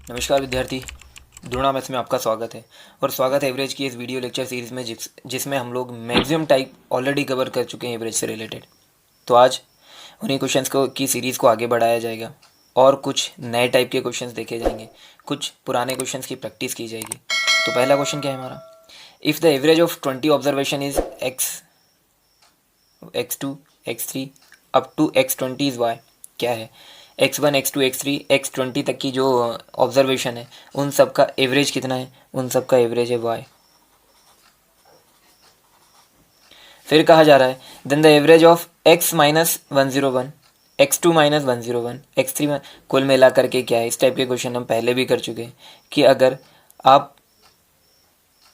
नमस्कार विद्यार्थी, द्रोणा मैथ्स में आपका स्वागत है। और स्वागत है एवरेज की इस वीडियो लेक्चर सीरीज़ में जिसमें हम लोग मैक्सिमम टाइप ऑलरेडी कवर कर चुके हैं एवरेज से रिलेटेड। तो आज उन्हीं क्वेश्चंस को की सीरीज़ को आगे बढ़ाया जाएगा और कुछ नए टाइप के क्वेश्चंस देखे जाएंगे, कुछ पुराने क्वेश्चंस की प्रैक्टिस की जाएगी। तो पहला क्वेश्चन क्या है हमारा? If the average of 20 observation is x2 x3 up to x20 is y, क्या है? x1 x2 x3 x20 तक की जो ऑब्जर्वेशन है उन सब का एवरेज कितना है? उन सब का एवरेज है y। फिर कहा जा रहा है then the average of x minus 101 x2 minus 101 x3 कुल मिला करके क्या है? इस टाइप के क्वेश्चन हम पहले भी कर चुके हैं कि अगर आप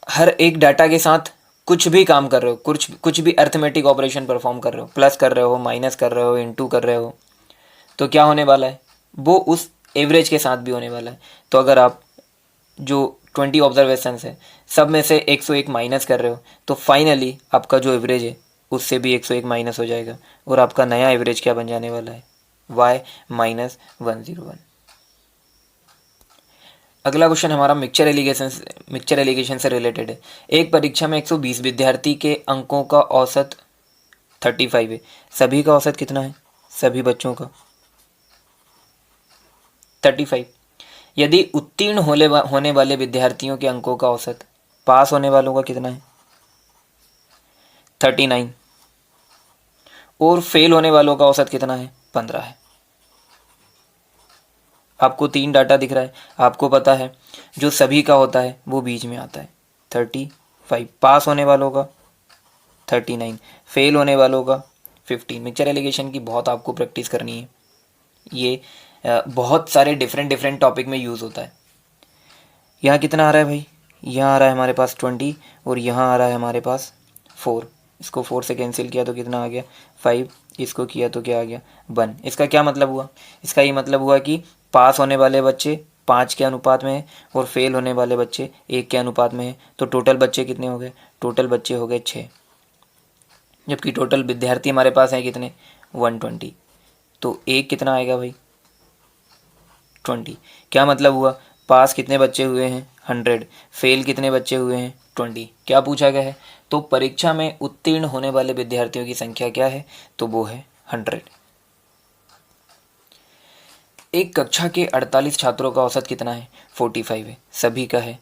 हर एक डाटा के साथ कुछ भी काम कर रहे हो, कुछ भी अर्थमेटिक ऑपरेशन परफॉर्म कर रहे हो, प्लस कर रहे हो, माइनस कर रहे हो, इनटू कर रहे हो, तो क्या होने वाला है? वो उस एवरेज के साथ भी होने वाला है। तो अगर आप जो 20 ऑब्जर्वेशंस है सब में से 101 माइनस कर रहे हो तो फाइनली आपका जो एवरेज है उससे भी 101 माइनस हो जाएगा और आपका नया एवरेज क्या बन जाने वाला है? y minus 101। अगला क्वेश्चन हमारा मिक्सचर एलिगेशन से रिलेटेड है। एक परीक्षा में 120 विद्यार्थी के अंकों का औसत 35 है। सभी का औसत कितना है? सभी बच्चों का 35। यदि उत्तीर्ण होने वाले विद्यार्थियों के अंकों का औसत पास होने वालों का कितना है? 39। और फेल होने वालों का औसत कितना है? 15 है। आपको 3 डाटा दिख रहा है, आपको पता है जो सभी का होता है वो बीच में आता है 35। पास होने वालों का 39, फेल होने वालों का 15। मिक्सचर एलिगेशन की बहुत आपको प्रैक्टिस करनी है। ये बहुत सारे डिफरेंट टॉपिक में यूज़ होता है। यहाँ कितना आ रहा है भाई? यहाँ आ रहा है हमारे पास 20 और यहाँ आ रहा है हमारे पास 4। इसको 4 से कैंसिल किया तो कितना आ गया? 5। इसको किया तो क्या आ गया? 1। इसका क्या मतलब हुआ? इसका ये मतलब हुआ कि पास होने वाले बच्चे 5 के अनुपात में है और फेल होने वाले बच्चे 1 के अनुपात में है। तो टोटल बच्चे कितने हो गए? टोटल बच्चे हो गए 6, जबकि टोटल विद्यार्थी हमारे पास हैं कितने? 120। तो एक कितना आएगा भाई? 20। क्या मतलब हुआ? पास कितने बच्चे हुए हैं? 100। फेल कितने बच्चे हुए हैं? 20। क्या पूछा गया है? तो परीक्षा में उत्तीर्ण होने वाले विद्यार्थियों की संख्या क्या है? तो वो है 100। एक कक्षा के 48 छात्रों का औसत कितना है? 45 है। सभी का है?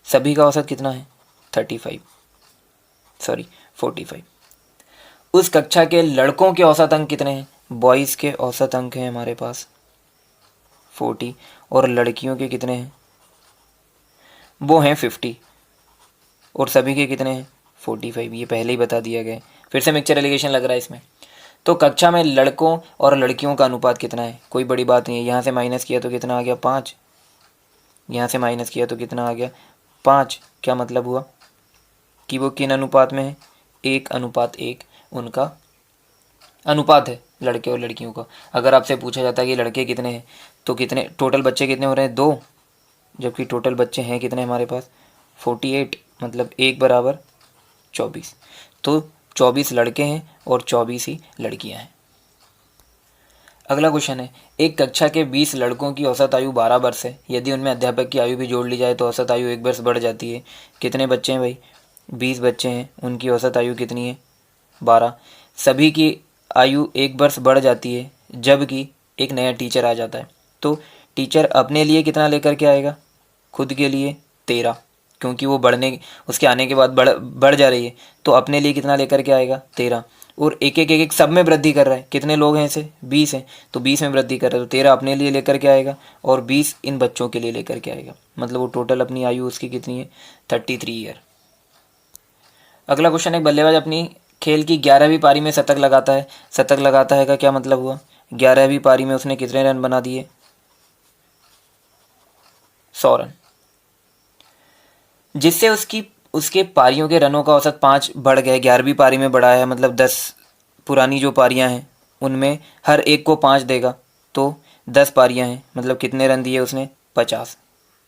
सभी का औसत कितना है? 45। उस कक्षा के लड़कों के औसत अंक कितने हैं? बॉयज़ के औसत अंक हैं हमारे पास 40 और लड़कियों के कितने हैं? वो हैं 50 और सभी के कितने हैं? 45। ये पहले ही बता दिया गया है, फिर से मिक्सचर एलिगेशन लग रहा है इसमें। तो कक्षा में लड़कों और लड़कियों का अनुपात कितना है? कोई बड़ी बात नहीं है। यहाँ से माइनस किया तो कितना आ गया? 5। यहाँ से माइनस किया तो कितना आ गया? 5। क्या मतलब हुआ कि वो किन अनुपात में है? 1:1 उनका अनुपात है लड़के और लड़कियों का। अगर आपसे पूछा जाता है कि लड़के कितने हैं तो कितने टोटल बच्चे कितने हो रहे हैं? 2, जबकि टोटल बच्चे हैं कितने हमारे पास? 48, मतलब 1:24। तो 24 लड़के हैं और 24 ही लड़कियां हैं। अगला क्वेश्चन है, एक कक्षा के 20 लड़कों की औसत आयु 12 वर्ष है। यदि उनमें अध्यापक की आयु भी जोड़ ली जाए तो औसत आयु 1 वर्ष बढ़ जाती है। कितने बच्चे हैं भाई? 20 बच्चे हैं, उनकी औसत आयु कितनी है? 12। सभी की आयु 1 वर्ष बढ़ जाती है जबकि एक नया टीचर आ जाता है। तो टीचर अपने लिए कितना लेकर के आएगा? खुद के लिए 13, क्योंकि वो उसके आने के बाद बढ़ जा रही है। तो अपने लिए कितना लेकर के आएगा? 13। और एक सब में वृद्धि कर रहा है। कितने लोग हैं इसे? 20 हैं, तो 20 में वृद्धि कर रहा है। तो 13 अपने लिए लेकर के आएगा और 20 इन बच्चों के लिए लेकर के आएगा। मतलब वो टोटल अपनी आयु उसकी कितनी है? 33 ईयर। अगला क्वेश्चन है, बल्लेबाज अपनी खेल की 11वीं पारी में शतक लगाता है। शतक लगाता है का क्या मतलब हुआ? 11वीं पारी में उसने कितने रन बना दिए? 100 रन, जिससे उसके पारियों के रनों का औसत 5 बढ़ गए। 11वीं पारी में बढ़ा है, मतलब 10 पुरानी जो पारियां हैं उनमें हर एक को 5 देगा। तो 10 पारियां हैं, मतलब कितने रन दिए उसने? 50।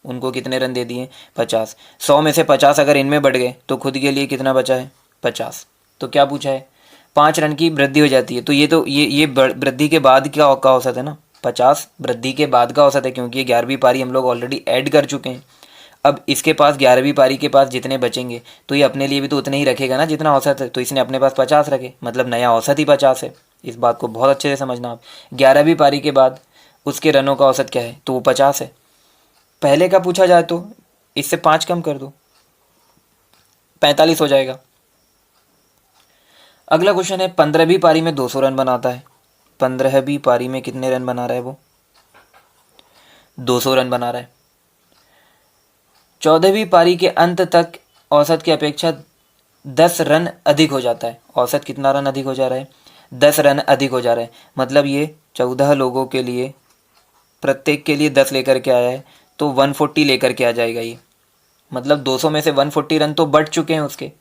उनको कितने रन दे दिए? 50। 100 में से 50 अगर इनमें बढ़ गए तो खुद के लिए कितना बचा है? 50। तो क्या पूछा है? 5 रन की वृद्धि हो जाती है। तो ये वृद्धि के बाद क्या का औसत है ना, 50 वृद्धि के बाद का औसत है, क्योंकि ये 11वीं पारी हम लोग ऑलरेडी ऐड कर चुके हैं। अब इसके पास 11वीं पारी के पास जितने बचेंगे तो ये अपने लिए भी तो उतने ही रखेगा ना जितना औसत है, तो इसने अपने पास 50 रखे, मतलब नया औसत ही 50 है। इस बात को बहुत अच्छे से समझना आप। 11वीं पारी के बाद उसके रनों का औसत क्या है, तो वो 50 है। पहले का पूछा जाए तो इससे 5 कम कर दो, 45 हो जाएगा। अगला क्वेश्चन है 15वीं पारी में 200 रन बनाता है। 15वीं पारी में कितने रन बना रहा है वो, 200 रन बना रहा है। 14वीं पारी के अंत तक औसत की अपेक्षा 10 रन अधिक हो जाता है। औसत कितना रन अधिक हो जा रहा है, 10 रन अधिक हो जा रहा है। मतलब ये 14 लोगों के लिए, प्रत्येक के लिए 10 लेकर के आया है, तो 140 लेकर के आ जाएगा ये। मतलब 200 में से 140 रन तो बढ़ चुके हैं उसके,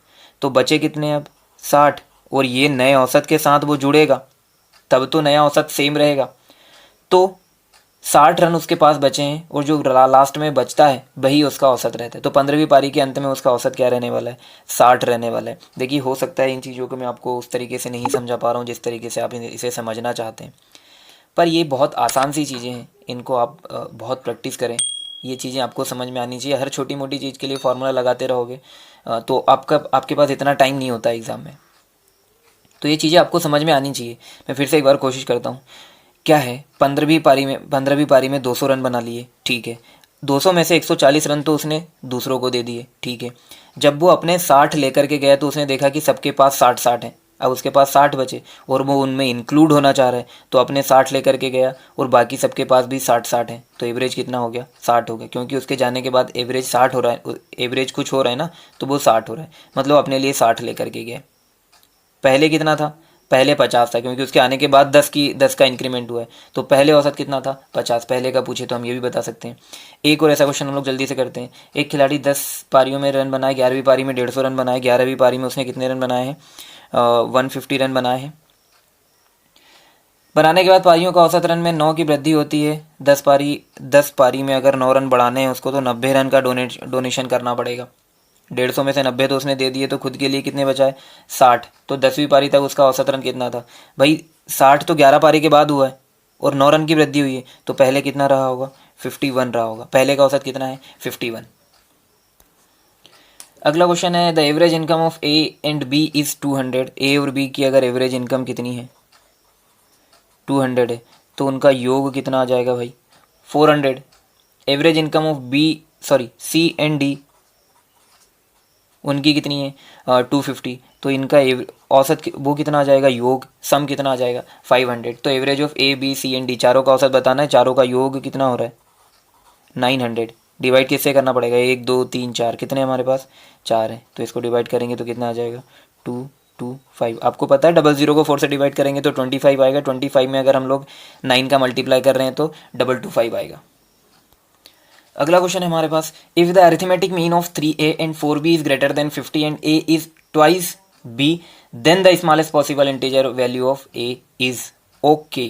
तो बचे कितने अब, 60। और ये नए औसत के साथ वो जुड़ेगा तब तो नया औसत सेम रहेगा। तो 60 रन उसके पास बचे हैं, और जो लास्ट में बचता है वही उसका औसत रहता है। तो 15वीं पारी के अंत में उसका औसत क्या रहने वाला है, 60 रहने वाला है। देखिए, हो सकता है इन चीज़ों को मैं आपको उस तरीके से नहीं समझा पा रहा हूँ जिस तरीके से आप इसे समझना चाहते हैं, पर ये बहुत आसान सी चीज़ें हैं, इनको आप बहुत प्रैक्टिस करें। ये चीज़ें आपको समझ में आनी चाहिए। हर छोटी मोटी चीज़ के लिए फार्मूला लगाते रहोगे तो आपके पास इतना टाइम नहीं होता एग्ज़ाम में। तो ये चीज़ें आपको समझ में आनी चाहिए। मैं फिर से एक बार कोशिश करता हूँ। क्या है, 15वीं पारी में 200 रन बना लिए, ठीक है। 200 में से 140 रन तो उसने दूसरों को दे दिए, ठीक है। जब वो अपने 60 लेकर के गया तो उसने देखा कि सबके पास 60-60 है। अब उसके पास 60 बचे और वो उनमें इंक्लूड होना चाह रहा है, तो अपने 60 लेकर के गया और बाकी सबके पास भी 60-60 है। तो एवरेज कितना हो गया, 60 हो गया, क्योंकि उसके जाने के बाद एवरेज 60 हो रहा है, एवरेज कुछ हो रहा है ना, तो वो 60 हो रहा है। मतलब अपने लिए 60 लेकर के गया। पहले कितना था, पहले 50 था, क्योंकि उसके आने के बाद 10 का इंक्रीमेंट हुआ है। तो पहले औसत कितना था, 50। पहले का पूछे तो हम ये भी बता सकते हैं। एक और ऐसा क्वेश्चन हम लोग जल्दी से करते हैं। एक खिलाड़ी 10 पारियों में रन बनाए, 11वीं पारी में 150 रन बनाए। 11वीं पारी में उसने कितने रन बनाए हैं, 150 रन बनाए हैं। बनाने के बाद पारियों का औसत रन में 9 की वृद्धि होती है। 10 पारी में अगर 9 रन बढ़ाने हैं उसको, तो 90 रन का डोनेशन करना पड़ेगा। 150 में से 90 तो उसने दे दिए, तो खुद के लिए कितने बचाए, 60। तो 10वीं पारी तक उसका औसत रन कितना था भाई, 60 तो 11 पारी के बाद हुआ है और 9 रन की वृद्धि हुई है, तो पहले कितना रहा होगा, 51 रहा होगा। पहले का औसत कितना है, 51। अगला क्वेश्चन है the average income of A and B is 200। A और बी की अगर एवरेज इनकम कितनी है, 200 है, तो उनका योग कितना आ जाएगा भाई, 400। Average income of C and D, उनकी कितनी है, 250। तो इनका औसत वो कितना आ जाएगा, योग सम कितना आ जाएगा, 500। तो average of A B C and D, चारों का औसत बताना है, चारों का योग कितना हो रहा है, 900। डिवाइड किससे करना पड़ेगा, 1 2 3 4, कितने हमारे पास, 4 है, तो इसको डिवाइड करेंगे तो कितना आ जाएगा, 225। आपको पता है 00 को 4 से डिवाइड करेंगे तो 25 आएगा। 25 में अगर हम लोग 9 का मल्टीप्लाई कर रहे हैं तो 225 आएगा। अगला क्वेश्चन है हमारे पास, if the arithmetic mean of 3a and 4b is greater than 50 and a is twice b, then the smallest possible integer value of a is. Okay,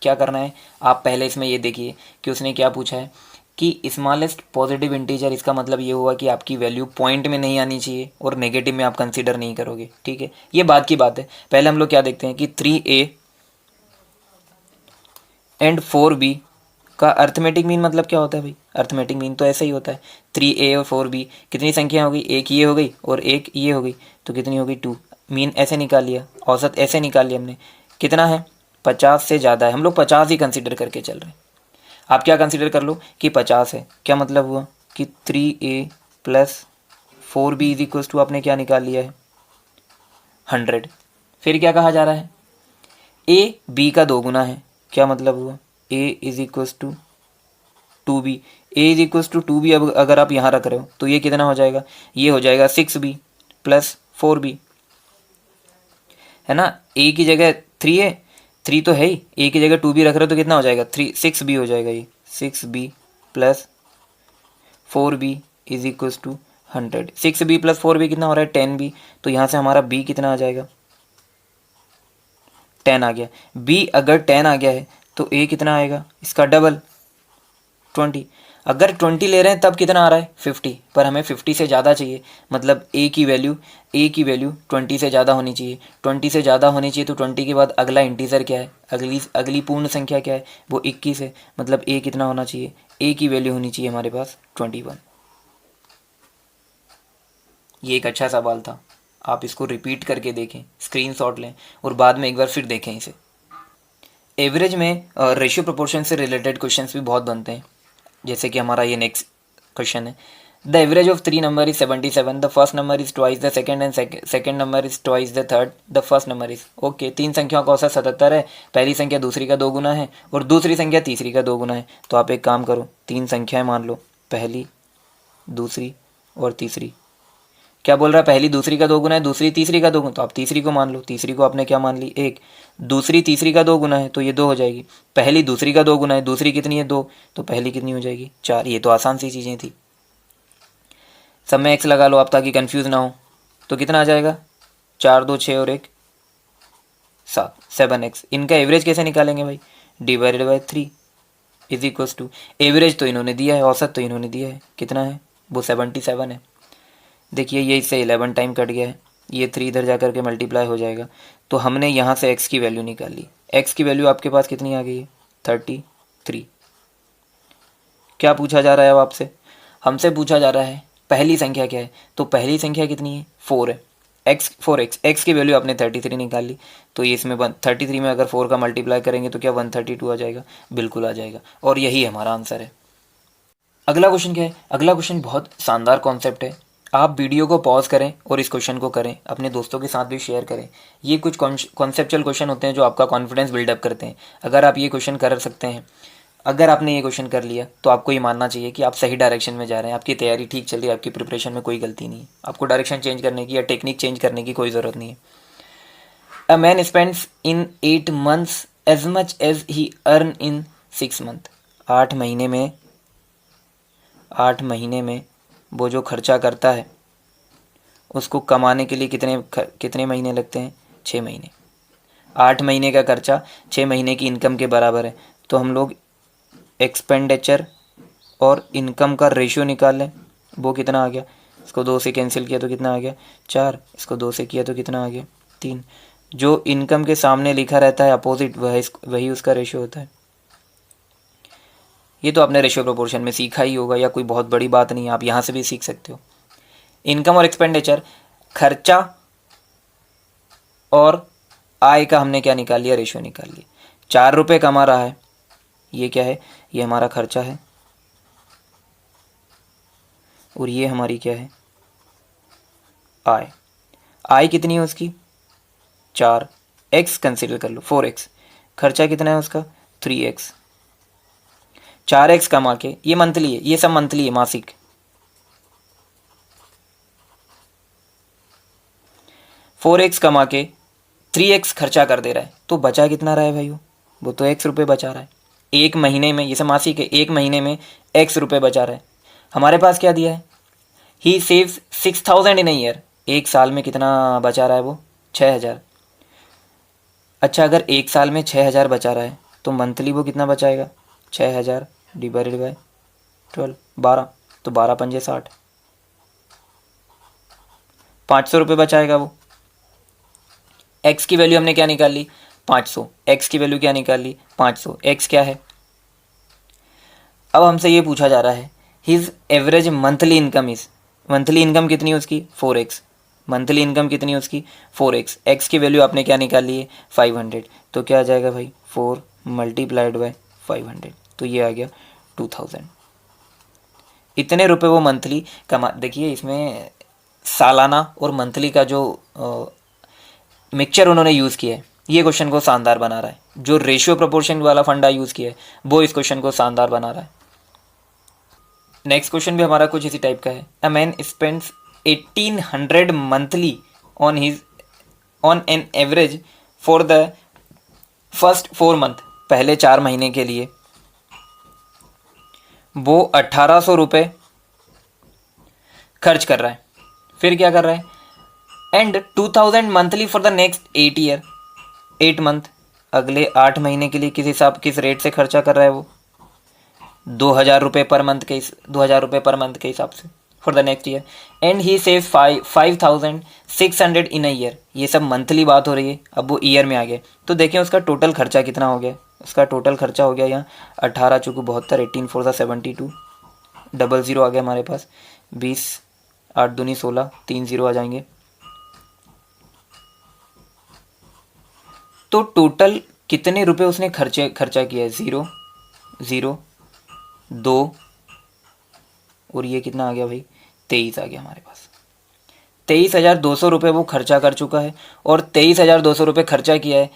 क्या करना है, आप पहले इसमें ये देखिए कि उसने क्या पूछा है कि स्मॉलेस्ट पॉजिटिव इंटीजर, इसका मतलब ये हुआ कि आपकी वैल्यू पॉइंट में नहीं आनी चाहिए और नेगेटिव में आप कंसीडर नहीं करोगे, ठीक है। ये बात की बात है। पहले हम लोग क्या देखते हैं कि 3a एंड 4b का अर्थमेटिक मीन मतलब क्या होता है भाई, अर्थमेटिक मीन तो ऐसा ही होता है। 3a और 4b कितनी संख्या हो गई, एक ये हो गई और एक ये हो गई, तो कितनी हो गई, 2। मीन ऐसे निकाल लिया, औसत ऐसे निकाल लिया हमने, कितना है, 50 से ज़्यादा है। हम लोग 50 ही कंसिडर करके चल रहे हैं। आप क्या कंसिडर कर लो कि 50 है, क्या मतलब हुआ कि 3a plus 4b is equals to, आपने क्या निकाल लिया है, 100। फिर क्या कहा जा रहा है, a b का 2 गुना है, क्या मतलब हुआ, a is equals to 2b। a is equals to 2b अब अगर आप यहाँ रख रहे हो तो ये कितना हो जाएगा, ये हो जाएगा 6b प्लस 4b, है ना। a की जगह 3 है, 3 तो है ही, a की जगह 2b रख रहे हो तो कितना हो जाएगा, 6b हो जाएगा। ये 6b plus 4b is equals to 100। 6b plus 4b कितना हो रहा है, 10b। तो यहाँ से हमारा b कितना आ जाएगा, 10 आ गया। b अगर 10 आ गया है तो a कितना आएगा, इसका डबल, 20। अगर 20 ले रहे हैं तब कितना आ रहा है 50, पर हमें 50 से ज़्यादा चाहिए, मतलब ए की वैल्यू 20 से ज़्यादा होनी चाहिए। 20 से ज़्यादा होनी चाहिए तो 20 के बाद अगला इंटीजर क्या है, अगली पूर्ण संख्या क्या है, वो 21 है। मतलब ए कितना होना चाहिए, ए की वैल्यू होनी चाहिए हमारे पास 21। ये एक अच्छा सवाल था, आप इसको रिपीट करके देखें, स्क्रीनशॉट लें और बाद में एक बार फिर देखें इसे। एवरेज में रेशियो प्रोपोर्शन से रिलेटेड क्वेश्चंस भी बहुत बनते हैं, जैसे कि हमारा ये नेक्स्ट क्वेश्चन है। The average of 3 number is 77, the first number is twice the second and second number is twice the third, the first number is. Okay, 3 संख्याओं का औसत 77 है, पहली संख्या दूसरी का 2 गुना है और दूसरी संख्या तीसरी का 2 गुना है। तो आप एक काम करो, 3 संख्याएं मान लो, पहली, दूसरी और तीसरी। क्या बोल रहा है, पहली दूसरी का 2 गुना है, दूसरी तीसरी का 2 गुना, तो आप तीसरी को मान लो। तीसरी को आपने क्या मान ली, 1। दूसरी तीसरी का 2 गुना है तो ये 2 हो जाएगी। पहली दूसरी का 2 गुना है, दूसरी कितनी है 2, तो पहली कितनी हो जाएगी 4। ये तो आसान सी चीज़ें थी। सब में एक्स लगा लो आप ताकि कंफ्यूज ना हो। तो कितना आ जाएगा, 4 2 6 और 1 7, 7x। इनका एवरेज कैसे निकालेंगे भाई, divided by 3 is equals to, average तो इन्होंने दिया है, औसत तो इन्होंने दिया है, कितना है वो 77 है। देखिए ये इससे 11 टाइम कट गया है, ये 3 इधर जा करके मल्टीप्लाई हो जाएगा। तो हमने यहाँ से x की वैल्यू निकाल ली। x की वैल्यू आपके पास कितनी आ गई है, 33। क्या पूछा जा रहा है अब आपसे, हमसे पूछा जा रहा है पहली संख्या क्या है, तो पहली संख्या कितनी है 4 है, x की वैल्यू आपने 33 निकाल ली। तो ये इसमें 33 में अगर 4 का मल्टीप्लाई करेंगे तो क्या 132 आ जाएगा, बिल्कुल आ जाएगा। और यही हमारा आंसर है। अगला क्वेश्चन क्या है, अगला क्वेश्चन बहुत शानदार कॉन्सेप्ट है। आप वीडियो को पॉज करें और इस क्वेश्चन को करें, अपने दोस्तों के साथ भी शेयर करें। ये कुछ कॉन्सेप्चुअल क्वेश्चन होते हैं जो आपका कॉन्फिडेंस बिल्डअप करते हैं। अगर आप ये क्वेश्चन कर सकते हैं, अगर आपने ये क्वेश्चन कर लिया तो आपको ये मानना चाहिए कि आप सही डायरेक्शन में जा रहे हैं, आपकी तैयारी ठीक चल रही है, आपकी प्रिपरेशन में कोई गलती नहीं है। आपको डायरेक्शन चेंज करने की या टेक्निक चेंज करने की कोई ज़रूरत नहीं है। A man spends in 8 months as much as he earn in 6 months। 8 महीने में वो जो खर्चा करता है उसको कमाने के लिए कितने महीने लगते हैं, 6 महीने। 8 महीने का खर्चा 6 महीने की इनकम के बराबर है। तो हम लोग एक्सपेंडिचर और इनकम का रेशियो निकाल लें, वो कितना आ गया, इसको 2 से कैंसिल किया तो कितना आ गया 4, इसको 2 से किया तो कितना आ गया 3। जो इनकम के सामने लिखा रहता है अपोजिट, वही उसका रेशियो होता है। ये तो आपने रेशियो प्रोपोर्शन में सीखा ही होगा, या कोई बहुत बड़ी बात नहीं है, आप यहाँ से भी सीख सकते हो। इनकम और एक्सपेंडिचर, खर्चा और आय का हमने क्या निकाल लिया, रेशियो निकाल लिया। 4 रुपये कमा रहा है, ये क्या है, ये हमारा खर्चा है और ये हमारी क्या है, आय। आय कितनी है उसकी 4, एक्स कंसिडर कर लो 4x, खर्चा कितना है उसका 3x। 4x कमा के, ये मंथली है, ये सब मंथली है, मासिक। 4x कमा के 3x खर्चा कर दे रहा है, तो बचा कितना रहा है भाई, वो तो x रुपये बचा रहा है। एक महीने में, ये सब मासिक है, एक महीने में x रुपये बचा रहा है। हमारे पास क्या दिया है, ही सेव्स 6000 इन अ ईयर। एक साल में कितना बचा रहा है वो, 6000। अच्छा, अगर एक साल में 6000 बचा रहा है तो मंथली वो कितना बचाएगा, 6000 डिवाइडेड बाय 12, 12, तो 12 पंजे 60, 500 रुपये बचाएगा वो। x की वैल्यू हमने क्या निकाल ली, 500। x की वैल्यू क्या निकाल ली, 500। x क्या है, अब हमसे ये पूछा जा रहा है his average monthly income is, monthly income कितनी है उसकी 4x, मंथली इनकम कितनी है उसकी 4x। x की वैल्यू आपने क्या निकाल ली है 500, तो क्या आ जाएगा भाई 4 मल्टीप्लाइड बाय 500, तो ये आ गया 2000। इतने रुपए वो मंथली कमा। देखिए इसमें सालाना और मंथली का जो मिक्सचर उन्होंने यूज़ किया है, ये क्वेश्चन को शानदार बना रहा है। जो रेशियो प्रोपोर्शन वाला फंडा यूज़ किया है वो इस क्वेश्चन को शानदार बना रहा है। नेक्स्ट क्वेश्चन भी हमारा कुछ इसी टाइप का है। A man spends 1800 monthly on an average for the first 4 month. पहले 4 महीने के लिए वो 1800 रुपये खर्च कर रहा है। फिर क्या कर रहा है, and 2000 monthly for the next 8 month. अगले 8 महीने के लिए किस रेट से खर्चा कर रहा है वो, ₹2000 पर मंथ के ₹2000 पर मंथ के हिसाब से for the next year. And he save 5600 in a year. ये सब मंथली बात हो रही है, अब वो ईयर में आ गया। तो देखें उसका टोटल खर्चा कितना हो गया। उसका टोटल खर्चा हो गया यहाँ 18 चौको 72, 18 4 72, 00 आ गया हमारे पास, 20 8 दूनी 16, 3 0 आ जाएंगे। तो टोटल कितने रुपए उसने खर्चा किया है? 0 0 2 और ये कितना आ गया भाई? 23 आ गया हमारे पास। 23,200 रुपये वो खर्चा कर चुका है। और 23,200 रुपये खर्चा किया है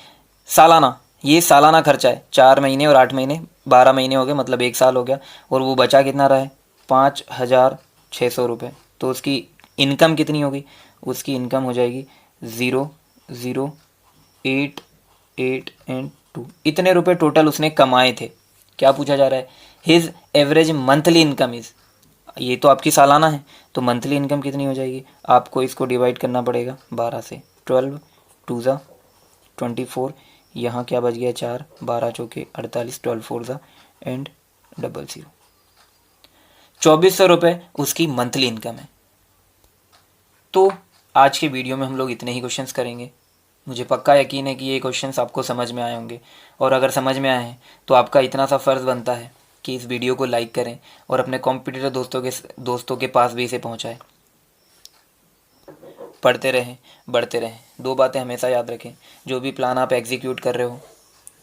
सालाना। ये सालाना खर्चा है, 4 महीने और 8 महीने, 12 महीने हो गए, मतलब 1 साल हो गया। और वो बचा कितना रहा है? 5,600 रुपये। तो उसकी इनकम कितनी होगी? उसकी इनकम हो जाएगी 0 0 8 8 एंड 2। इतने रुपए टोटल उसने कमाए थे। क्या पूछा जा रहा है? His average monthly income is, ये तो आपकी सालाना है, तो मंथली इनकम कितनी हो जाएगी? आपको इसको डिवाइड करना पड़ेगा 12 से। 12 2 ज़ा 24, यहाँ क्या बच गया? 4, 12 चौके 48, 12 4 ज़ा एंड 00। 2400 रुपये उसकी मंथली इनकम है। तो आज के वीडियो में हम लोग इतने ही क्वेश्चंस करेंगे। मुझे पक्का यकीन है कि ये क्वेश्चंस आपको समझ में आए होंगे। और अगर समझ में आए हैं तो आपका इतना सा फ़र्ज़ बनता है कि इस वीडियो को लाइक करें और अपने कॉम्पिटिटर दोस्तों के पास भी इसे पहुंचाएं। पढ़ते रहें, बढ़ते रहें। 2 बातें हमेशा याद रखें, जो भी प्लान आप एग्जीक्यूट कर रहे हो,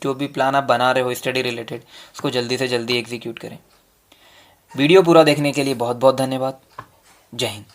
जो भी प्लान आप बना रहे हो स्टडी रिलेटेड, उसको जल्दी से जल्दी एग्जीक्यूट करें। वीडियो पूरा देखने के लिए बहुत बहुत धन्यवाद। जय हिंद।